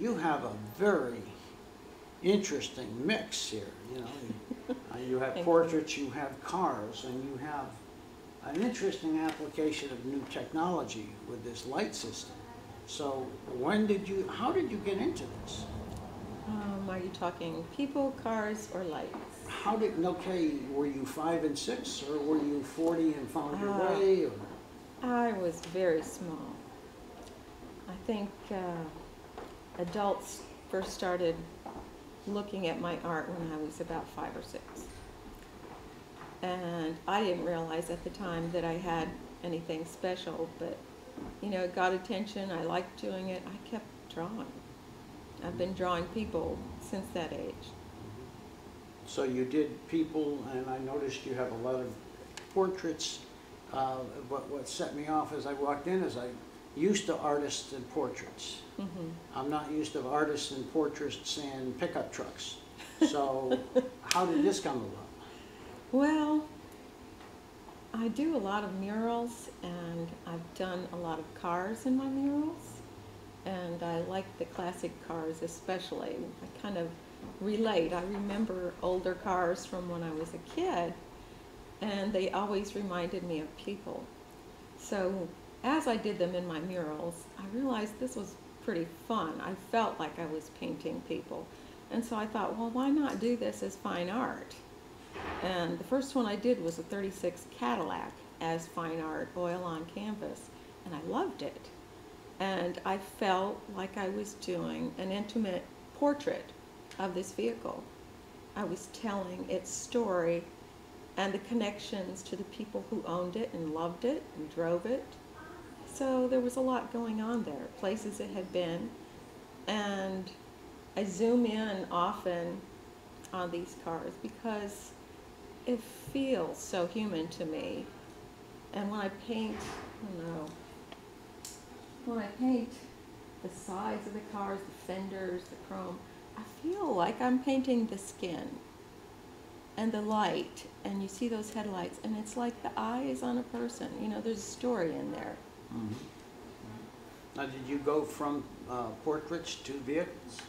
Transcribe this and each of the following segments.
you have a very interesting mix here, you know. You have portraits, you have cars, and you have an interesting application of new technology with this light system. So how did you get into this? Are you talking people, cars, or lights? Okay, were you 5 and 6, or were you 40 and found your way? Or? I was very small. I think adults first started looking at my art when I was about 5 or 6. And I didn't realize at the time that I had anything special, but, you know, it got attention. I liked doing it. I kept drawing. I've been drawing people since that age. So you did people, and I noticed you have a lot of portraits. But what set me off as I walked in is I'm used to artists and portraits. Mm-hmm. I'm not used to artists and portraits and pickup trucks. So how did this come about? Well, I do a lot of murals, and I've done a lot of cars in my murals, and I like the classic cars especially. I kind of relate. I remember older cars from when I was a kid, and they always reminded me of people. So as I did them in my murals, I realized this was pretty fun. I felt like I was painting people. And so I thought, well, why not do this as fine art? And the first one I did was a 36 Cadillac as fine art, oil on canvas, and I loved it. And I felt like I was doing an intimate portrait of this vehicle. I was telling its story and the connections to the people who owned it and loved it and drove it. So there was a lot going on there, places it had been, and I zoom in often on these cars because it feels so human to me. And when I paint, when I paint the sides of the cars, the fenders, the chrome, I feel like I'm painting the skin and the light, and you see those headlights, and it's like the eye is on a person. You know, there's a story in there. Mm-hmm. Now, did you go from portraits to vehicles?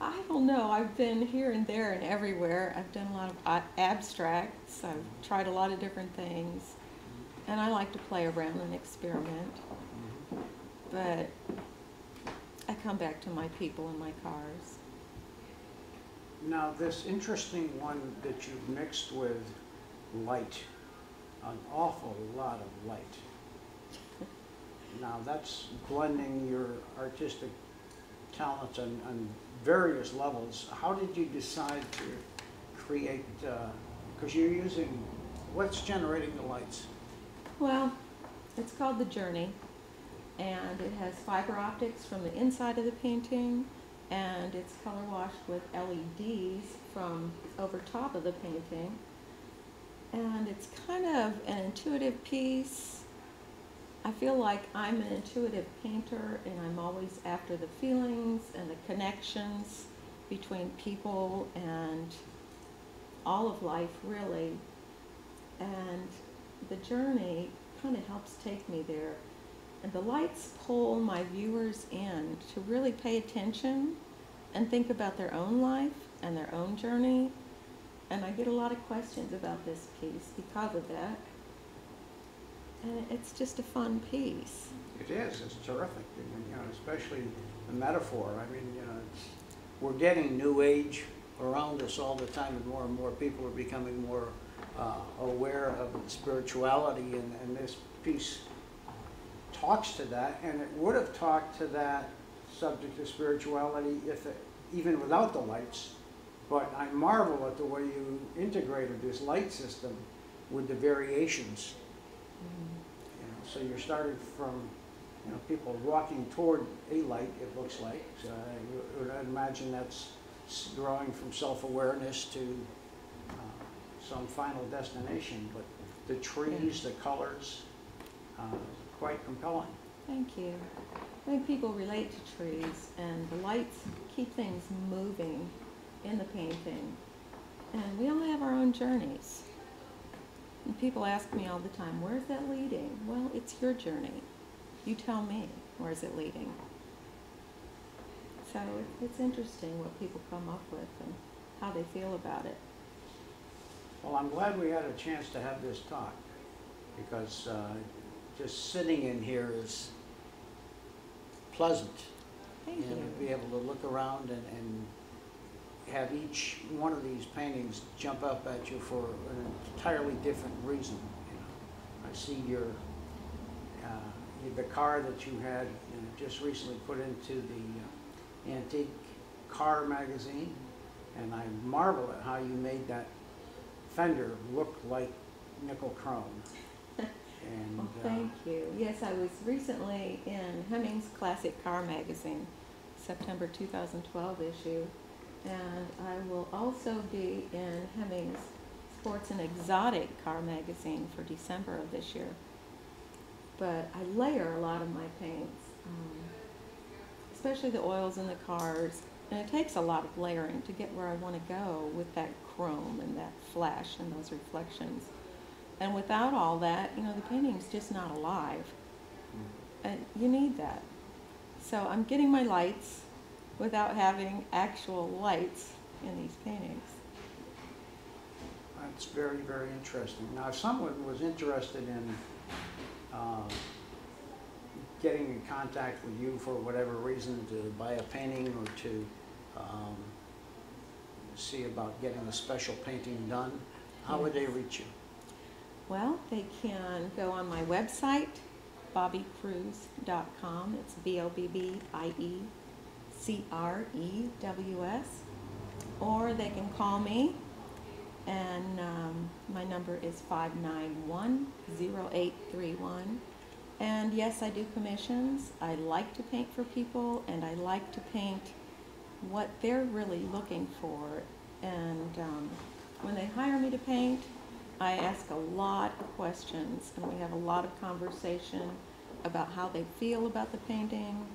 I don't know. I've been here and there and everywhere. I've done a lot of abstracts. I've tried a lot of different things. And I like to play around and experiment. But I come back to my people and my cars. Now, this interesting one that you've mixed with light, an awful lot of light. Now, that's blending your artistic talents on various levels. How did you decide to create, because you're using, what's generating the lights? Well, it's called The Journey, and it has fiber optics from the inside of the painting, and it's color washed with LEDs from over top of the painting. And it's kind of an intuitive piece. I feel like I'm an intuitive painter, and I'm always after the feelings and the connections between people and all of life, really. And the journey kind of helps take me there. And the lights pull my viewers in to really pay attention and think about their own life and their own journey. And I get a lot of questions about this piece because of that. And it's just a fun piece. It is. It's terrific. You know, especially the metaphor. I mean, you know, we're getting new age around us all the time, and more people are becoming more aware of spirituality, and this piece talks to that, and it would have talked to that subject of spirituality if it, even without the lights. But I marvel at the way you integrated this light system with the variations. You know, so you're starting from, you know, people walking toward a light, it looks like. So you would imagine that's growing from self-awareness to some final destination. But the trees, the colors, quite compelling. Thank you. I think people relate to trees, and the lights keep things moving in the painting. And we all have our own journeys. And people ask me all the time, where's that leading? Well, it's your journey. You tell me. Where is it leading? So it's interesting what people come up with and how they feel about it. Well, I'm glad we had a chance to have this talk, because just sitting in here is pleasant. Thank And you. be able to look around and have each one of these paintings jump up at you for an entirely different reason. You know, I see the car that you had just recently put into the antique car magazine, and I marvel at how you made that fender look like nickel chrome. And, Well, thank you. Yes, I was recently in Hemmings Classic Car Magazine, September 2012 issue, and I will also be in Hemmings Sports and Exotic Car Magazine for December of this year. But I layer a lot of my paints, especially the oils in the cars, and it takes a lot of layering to get where I want to go with that chrome and that flash and those reflections. And without all that, you know, the painting's just not alive. And you need that. So I'm getting my lights without having actual lights in these paintings. That's very, very interesting. Now, if someone was interested in getting in contact with you for whatever reason, to buy a painting or to see about getting a special painting done, how would they reach you? Well, they can go on my website, BobbieCruise.com. It's BOBBIECREWS. Or they can call me, and my number is 591-0831. And yes, I do commissions. I like to paint for people, and I like to paint what they're really looking for. And when they hire me to paint, I ask a lot of questions, and we have a lot of conversation about how they feel about the painting,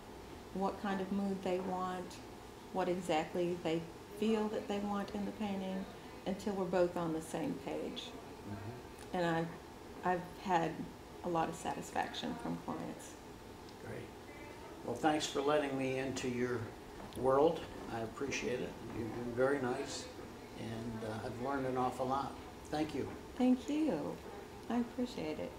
what kind of mood they want, what exactly they feel that they want in the painting, until we're both on the same page. Mm-hmm. And I've had a lot of satisfaction from clients. Great. Well, thanks for letting me into your world. I appreciate it. You've been very nice, and I've learned an awful lot. Thank you. Thank you. I appreciate it.